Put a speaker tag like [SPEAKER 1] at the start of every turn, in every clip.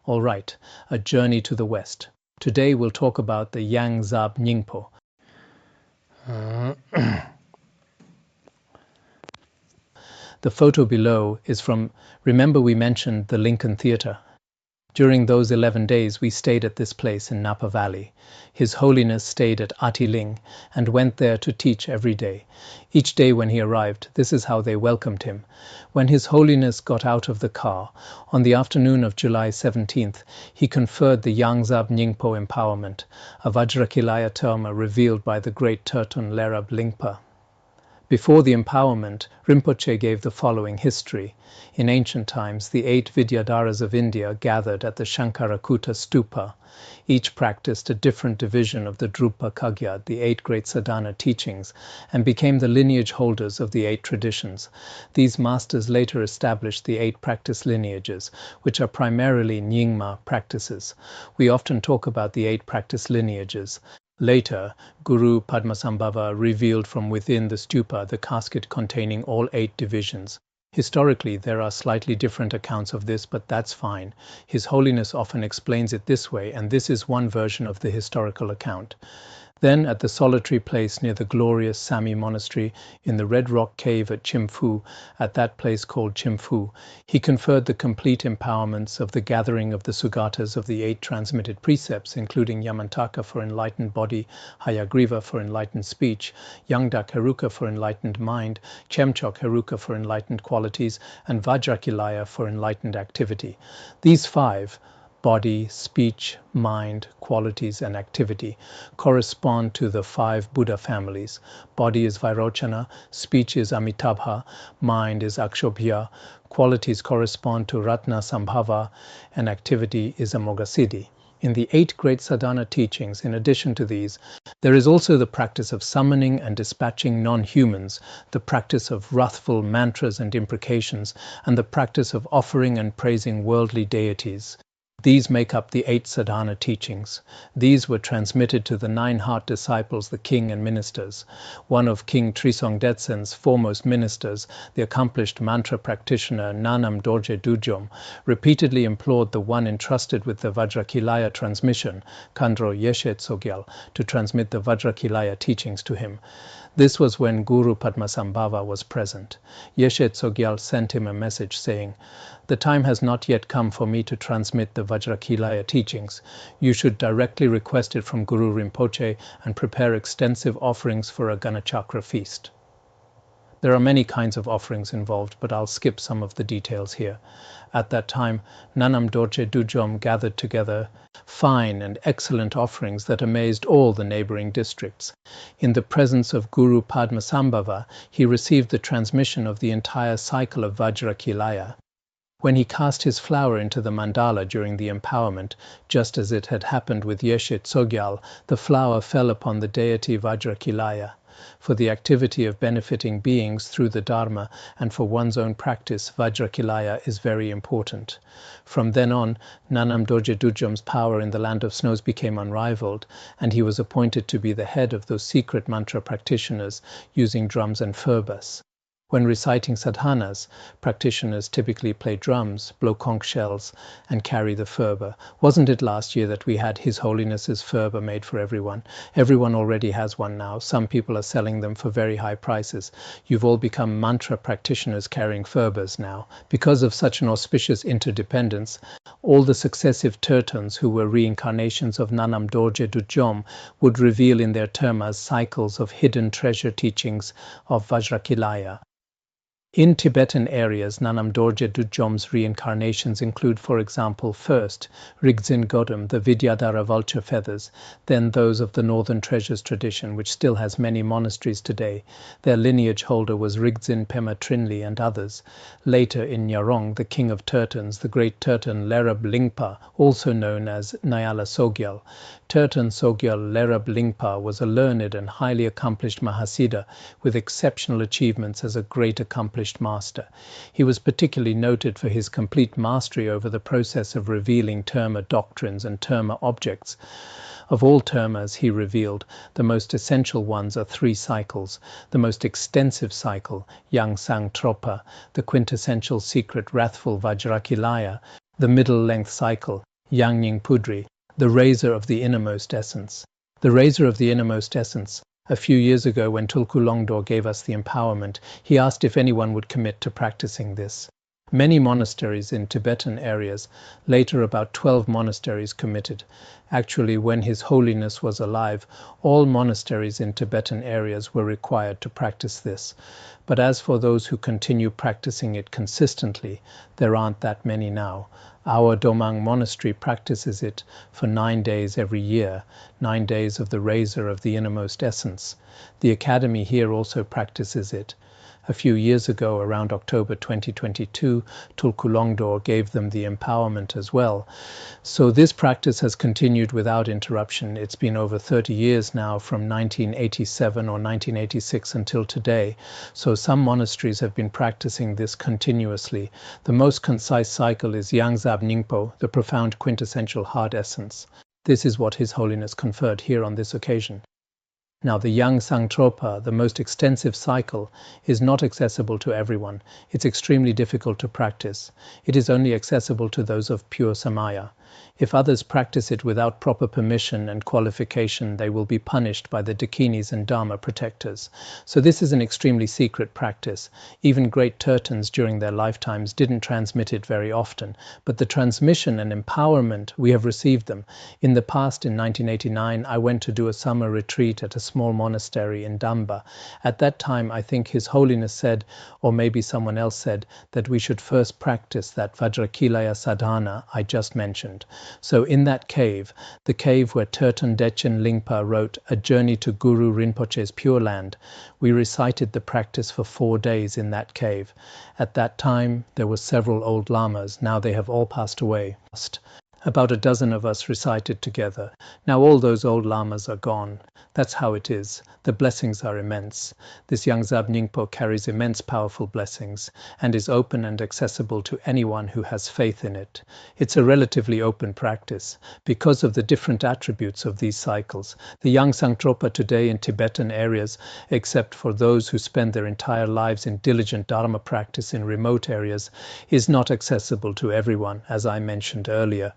[SPEAKER 1] All right, a journey to the West. Today we'll talk about the Yang Zab Nyingpo. The photo below is from, remember we mentioned the Lincoln Theatre? During those 11 days we stayed at this place in Napa Valley. His Holiness stayed at Atiling and went there to teach every day. Each day when he arrived, this is how they welcomed him. When His Holiness got out of the car, on the afternoon of July 17th, he conferred the Yang Zab Nyingpo empowerment, a Vajrakilaya terma revealed by the great terton Lerab Lingpa. Before the empowerment, Rinpoche gave the following history. In ancient times, the 8 Vidyadharas of India gathered at the Shankarakuta stupa. Each practiced a different division of the Drupa Kagyat, the 8 Great Sadhana Teachings, and became the lineage holders of the 8 traditions. These masters later established the 8 practice lineages, which are primarily Nyingma practices. We often talk about the 8 practice lineages. Later, Guru Padmasambhava revealed from within the stupa the casket containing all 8 divisions. Historically, there are slightly different accounts of this, but that's fine. His Holiness often explains it this way, and this is one version of the historical account. Then, at the solitary place near the glorious Sami monastery in the Red Rock Cave at Chimphu, at that place called Chimphu, he conferred the complete empowerments of the gathering of the Sugatas of the 8 transmitted precepts, including Yamantaka for enlightened body, Hayagriva for enlightened speech, Yangdak Heruka for enlightened mind, Chemchok Heruka for enlightened qualities, and Vajrakilaya for enlightened activity. These 5, body, speech, mind, qualities, and activity, correspond to the 5 Buddha families. Body is Vairochana, speech is Amitabha, mind is Akshobhya, qualities correspond to Ratna Sambhava, and activity is Amoghasiddhi. In the 8 Great Sadhana Teachings, in addition to these, there is also the practice of summoning and dispatching non-humans, the practice of wrathful mantras and imprecations, and the practice of offering and praising worldly deities. These make up the 8 sadhana teachings. These were transmitted to the 9 heart disciples, the king and ministers. One of King Trisong Detsen's foremost ministers, the accomplished mantra practitioner Nanam Dorje Dudjom, repeatedly implored the one entrusted with the Vajrakilaya transmission, Khandro Yeshe Tsogyal, to transmit the Vajrakilaya teachings to him. This was when Guru Padmasambhava was present. Yeshe Tsogyal sent him a message saying, "The time has not yet come for me to transmit the Vajrakilaya teachings. You should directly request it from Guru Rinpoche and prepare extensive offerings for a Ganachakra feast." There are many kinds of offerings involved, but I'll skip some of the details here. At that time, Nanam Dorje Dudjom gathered together fine and excellent offerings that amazed all the neighboring districts. In the presence of Guru Padmasambhava, he received the transmission of the entire cycle of Vajrakilaya. When he cast his flower into the mandala during the empowerment, just as it had happened with Yeshe Tsogyal, the flower fell upon the deity Vajrakilaya. For the activity of benefiting beings through the Dharma and for one's own practice, Vajrakilaya is very important. From then on, Nanam Dorje Dudjom's power in the land of snows became unrivaled, and he was appointed to be the head of those secret mantra practitioners using drums and furbas. When reciting sadhanas, practitioners typically play drums, blow conch shells, and carry the furba. Wasn't it last year that we had His Holiness's furba made for everyone? Everyone already has one now. Some people are selling them for very high prices. You've all become mantra practitioners carrying furbas now. Because of such an auspicious interdependence, all the successive tertons who were reincarnations of Nanam Dorje Dudjom would reveal in their termas cycles of hidden treasure teachings of Vajrakilaya. In Tibetan areas, Nanam Dorje Dudjom's reincarnations include, for example, first, Rigzin Godam, the Vidyadhara vulture feathers, then those of the Northern Treasures tradition, which still has many monasteries today. Their lineage holder was Rigzin Pema Trinli and others. Later, in Nyarong, the king of tertons, the great terton Lerab Lingpa, also known as Nyala Sogyal. Terton Sogyal Lerab Lingpa was a learned and highly accomplished Mahasiddha with exceptional achievements as a great accomplished master. He was particularly noted for his complete mastery over the process of revealing terma doctrines and terma objects. Of all termas he revealed, the most essential ones are 3 cycles. The most extensive cycle, Yang Sang Tropa, the quintessential secret wrathful Vajrakilaya, the middle-length cycle, Yang Nyingpo, the raiser of the innermost essence. The raiser of the innermost essence. A few years ago, when Tulku Longdor gave us the empowerment, he asked if anyone would commit to practicing this. Many monasteries in Tibetan areas, later about 12 monasteries committed. Actually, when His Holiness was alive, all monasteries in Tibetan areas were required to practice this. But as for those who continue practicing it consistently, there aren't that many now. Our Domang monastery practices it for 9 days every year, 9 days of the raiser of the innermost essence. The academy here also practices it. A few years ago, around October 2022, Tulku Longdor gave them the empowerment as well. So this practice has continued without interruption. It's been over 30 years now, from 1987 or 1986 until today. So some monasteries have been practicing this continuously. The most concise cycle is Yang Zab Nyingpo, the profound quintessential heart essence. This is what His Holiness conferred here on this occasion. Now, the Yang Sangtropa, the most extensive cycle, is not accessible to everyone. It's extremely difficult to practice. It is only accessible to those of pure samaya. If others practice it without proper permission and qualification, they will be punished by the Dakinis and Dharma protectors. So this is an extremely secret practice. Even great tertons during their lifetimes didn't transmit it very often, but the transmission and empowerment, we have received them. In the past, in 1989, I went to do a summer retreat at a small monastery in Damba. At that time, I think His Holiness said, or maybe someone else said, that we should first practice that Vajrakilaya sadhana I just mentioned. So in that cave, the cave where Terton Dechen Lingpa wrote A Journey to Guru Rinpoche's Pure Land, we recited the practice for 4 days in that cave. At that time, there were several old lamas. Now they have all passed away. About a dozen of us recited together. Now all those old lamas are gone. That's how it is. The blessings are immense. This Yang Zab Nyingpo carries immense powerful blessings and is open and accessible to anyone who has faith in it. It's a relatively open practice because of the different attributes of these cycles. The Yang Sangtropa today in Tibetan areas, except for those who spend their entire lives in diligent Dharma practice in remote areas, is not accessible to everyone, as I mentioned earlier.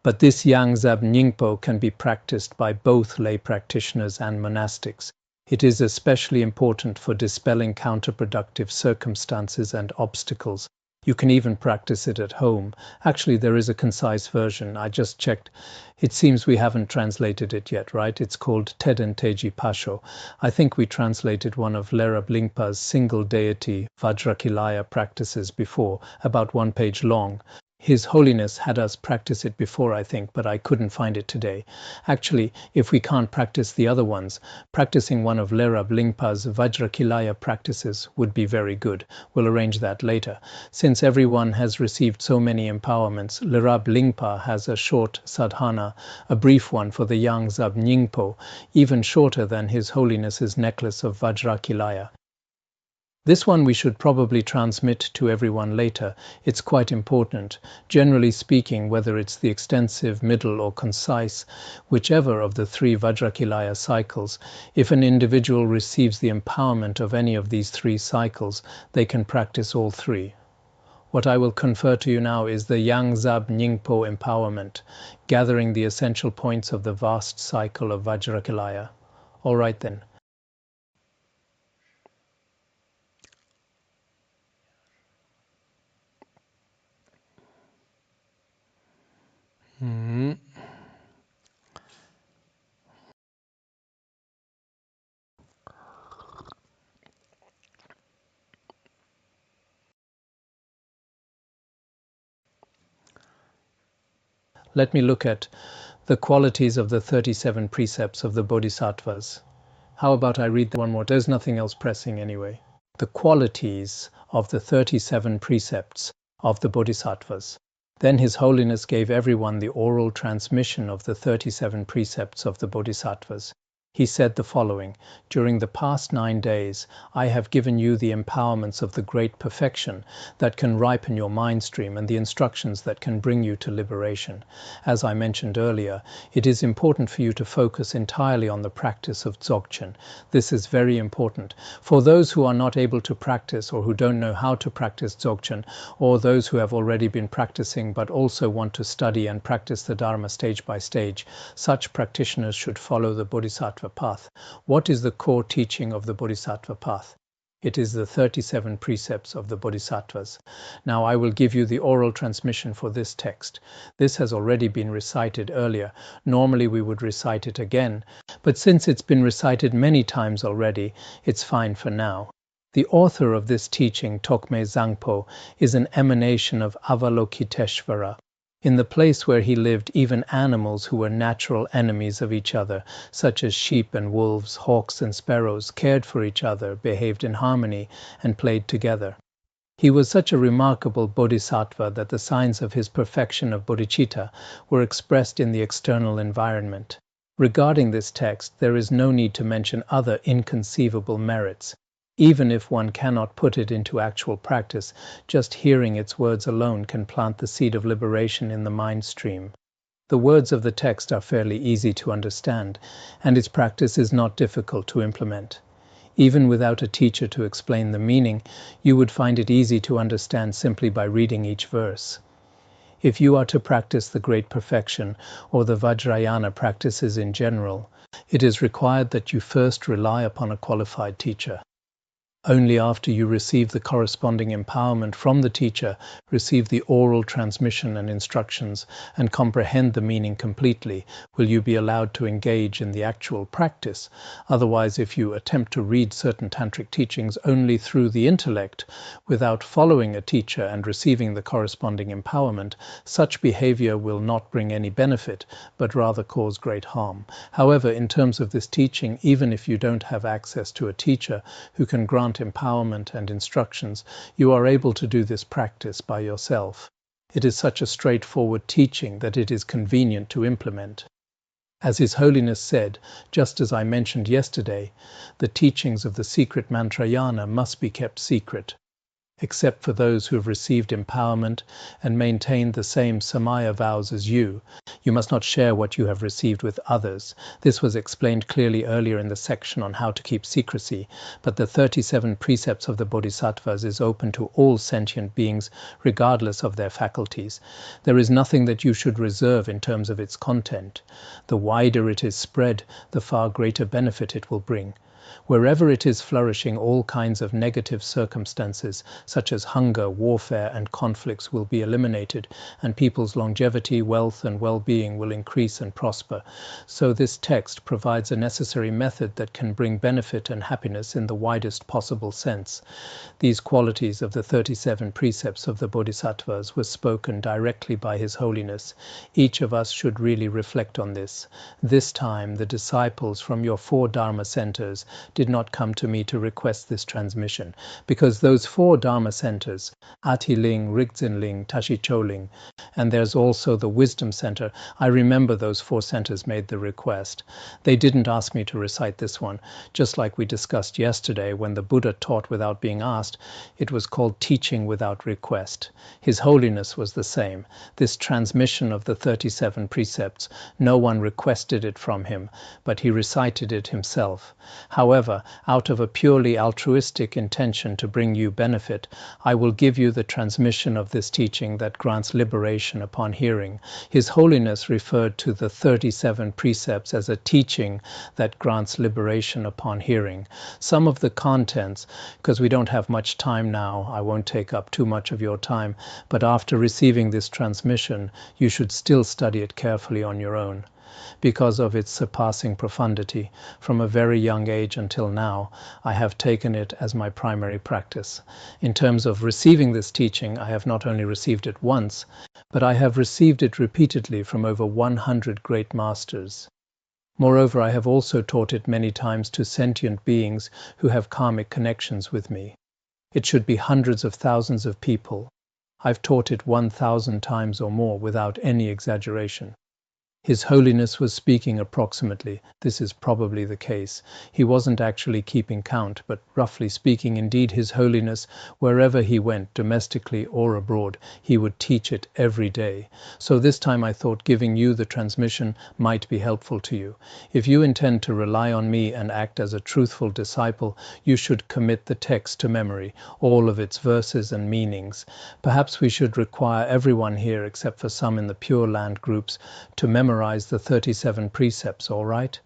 [SPEAKER 1] But this Yang Zab Nyingpo can be practiced by both lay practitioners and monastics. It is especially important for dispelling counterproductive circumstances and obstacles. You can even practice it at home. Actually, there is a concise version. I just checked. It seems we haven't translated it yet, right? It's called Teden Teji Pasho. I think we translated one of Lerab Lingpa's single deity Vajrakilaya practices before, about 1 page long. His Holiness had us practice it before, I think, but I couldn't find it today. Actually, if we can't practice the other ones, practicing one of Lerab Lingpa's Vajrakilaya practices would be very good. We'll arrange that later. Since everyone has received so many empowerments, Lerab Lingpa has a short sadhana, a brief one for the Yang Zab Nyingpo, even shorter than His Holiness's necklace of Vajrakilaya. This one we should probably transmit to everyone later. It's quite important. Generally speaking, whether it's the extensive, middle or concise, whichever of the 3 Vajrakilaya cycles, if an individual receives the empowerment of any of these 3 cycles, they can practice all 3. What I will confer to you now is the Yang Zab Nyingpo empowerment, gathering the essential points of the vast cycle of Vajrakilaya. All right then. Let me look at the qualities of the 37 precepts of the Bodhisattvas. How about I read one more? There's nothing else pressing anyway. The qualities of the 37 precepts of the Bodhisattvas. Then His Holiness gave everyone the oral transmission of the 37 precepts of the Bodhisattvas. He said the following: "During the past 9 days, I have given you the empowerments of the great perfection that can ripen your mind stream and the instructions that can bring you to liberation. As I mentioned earlier, it is important for you to focus entirely on the practice of Dzogchen. This is very important. For those who are not able to practice or who don't know how to practice Dzogchen, or those who have already been practicing but also want to study and practice the Dharma stage by stage, such practitioners should follow the Bodhisattva path. What is the core teaching of the Bodhisattva path? It is the 37 precepts of the Bodhisattvas. Now I will give you the oral transmission for this text. This has already been recited earlier. Normally we would recite it again, but since it's been recited many times already, it's fine for now. The author of this teaching, Tokme Zangpo, is an emanation of Avalokiteshvara. In the place where he lived, even animals who were natural enemies of each other, such as sheep and wolves, hawks and sparrows, cared for each other, behaved in harmony, and played together. He was such a remarkable bodhisattva that the signs of his perfection of bodhicitta were expressed in the external environment. Regarding this text, there is no need to mention other inconceivable merits. Even if one cannot put it into actual practice, just hearing its words alone can plant the seed of liberation in the mind stream. The words of the text are fairly easy to understand, and its practice is not difficult to implement. Even without a teacher to explain the meaning, you would find it easy to understand simply by reading each verse. If you are to practice the great perfection, or the Vajrayana practices in general, it is required that you first rely upon a qualified teacher. Only after you receive the corresponding empowerment from the teacher, receive the oral transmission and instructions, and comprehend the meaning completely, will you be allowed to engage in the actual practice. Otherwise, if you attempt to read certain tantric teachings only through the intellect, without following a teacher and receiving the corresponding empowerment, such behavior will not bring any benefit, but rather cause great harm. However, in terms of this teaching, even if you don't have access to a teacher who can grant empowerment and instructions, you are able to do this practice by yourself. It is such a straightforward teaching that it is convenient to implement. As His Holiness said, just as I mentioned yesterday, the teachings of the secret Mantrayana must be kept secret, except for those who have received empowerment and maintained the same Samaya vows as you. You must not share what you have received with others. This was explained clearly earlier in the section on how to keep secrecy, but the 37 precepts of the Bodhisattvas is open to all sentient beings, regardless of their faculties. There is nothing that you should reserve in terms of its content. The wider it is spread, the far greater benefit it will bring. Wherever it is flourishing, all kinds of negative circumstances, such as hunger, warfare, and conflicts will be eliminated, and people's longevity, wealth, and well-being will increase and prosper. So this text provides a necessary method that can bring benefit and happiness in the widest possible sense. These qualities of the 37 precepts of the Bodhisattvas were spoken directly by His Holiness. Each of us should really reflect on this. This time, the disciples from your 4 Dharma centers did not come to me to request this transmission, because those 4 Dharma centers, Atiling, Rigzinling, Tashicholing, and there's also the Wisdom Center, I remember those 4 centers made the request. They didn't ask me to recite this one, just like we discussed yesterday when the Buddha taught without being asked. It was called teaching without request. His Holiness was the same. This transmission of the 37 precepts, no one requested it from him, but he recited it himself. However, out of a purely altruistic intention to bring you benefit, I will give you the transmission of this teaching that grants liberation upon hearing. His Holiness referred to the 37 precepts as a teaching that grants liberation upon hearing. Some of the contents, because we don't have much time now, I won't take up too much of your time, but after receiving this transmission, you should still study it carefully on your own. Because of its surpassing profundity, from a very young age until now, I have taken it as my primary practice. In terms of receiving this teaching, I have not only received it once, but I have received it repeatedly from over 100 great masters. Moreover, I have also taught it many times to sentient beings who have karmic connections with me. It should be hundreds of thousands of people. I've taught it 1,000 times or more without any exaggeration. His Holiness was speaking approximately. This is probably the case. He wasn't actually keeping count, but roughly speaking, indeed, His Holiness, wherever he went, domestically or abroad, he would teach it every day. So this time I thought giving you the transmission might be helpful to you. If you intend to rely on me and act as a truthful disciple, you should commit the text to memory, all of its verses and meanings. Perhaps we should require everyone here, except for some in the Pure Land groups, to memorize the 37 precepts, all right?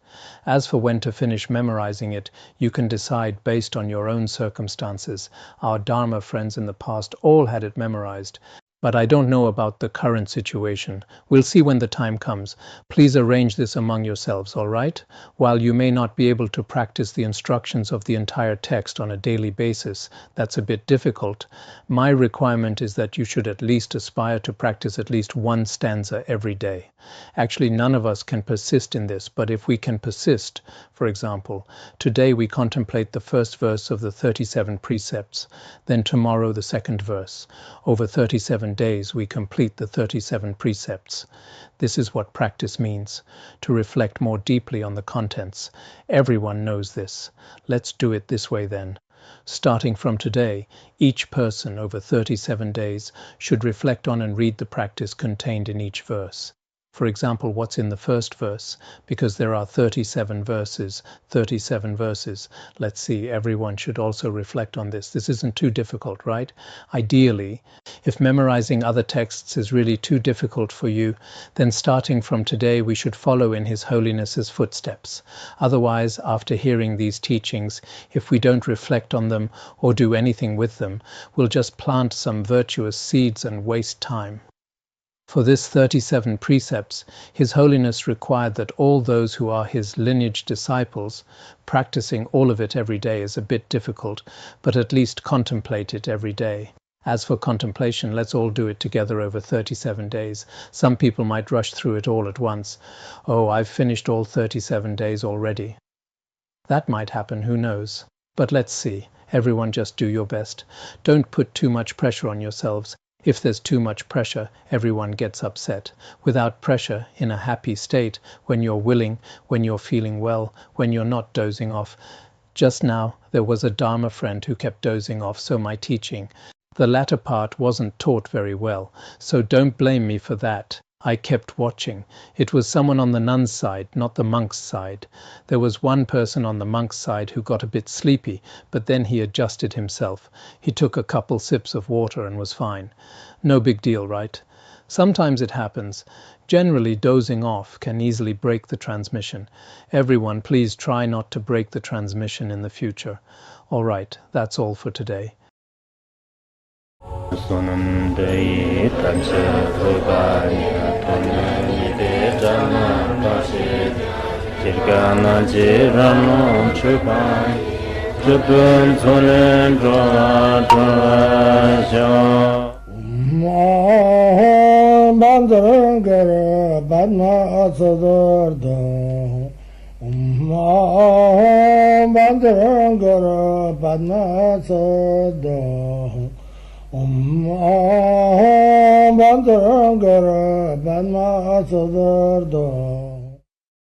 [SPEAKER 1] As for when to finish memorizing it, you can decide based on your own circumstances. Our Dharma friends in the past all had it memorized. But I don't know about the current situation. We'll see when the time comes. Please arrange this among yourselves, all right? While you may not be able to practice the instructions of the entire text on a daily basis, that's a bit difficult. My requirement is that you should at least aspire to practice at least one stanza every day. Actually, none of us can persist in this, but if we can persist, for example, today we contemplate the first verse of the 37 precepts, then tomorrow the second verse. Over 37 days we complete the 37 precepts. This is what practice means, to reflect more deeply on the contents. Everyone knows this. Let's do it this way then. Starting from today, each person over 37 days should reflect on and read the practice contained in each verse. For example, what's in the first verse? Because there are 37 verses. Let's see, everyone should also reflect on this. This isn't too difficult, right? Ideally, if memorizing other texts is really too difficult for you, then starting from today we should follow in His Holiness's footsteps. Otherwise, after hearing these teachings, if we don't reflect on them or do anything with them, we'll just plant some virtuous seeds and waste time. For this 37 precepts, His Holiness required that all those who are His lineage disciples, practicing all of it every day is a bit difficult, but at least contemplate it every day. As for contemplation, let's all do it together over 37 days. Some people might rush through it all at once. Oh, I've finished all 37 days already. That might happen, who knows? But let's see. Everyone just do your best. Don't put too much pressure on yourselves. If there's too much pressure, everyone gets upset. Without pressure, in a happy state, when you're willing, when you're feeling well, when you're not dozing off. Just now, there was a Dharma friend who kept dozing off, so my teaching, the latter part wasn't taught very well, so don't blame me for that. I kept watching. It was someone on the nun's side, not the monk's side. There was one person on the monk's side who got a bit sleepy, but then he adjusted himself. He took a couple sips of water and was fine. No big deal, right? Sometimes it happens. Generally, dozing off can easily break the transmission. Everyone, please try not to break the transmission in the future. All right, that's all for today.
[SPEAKER 2] Bandara Banma Sadar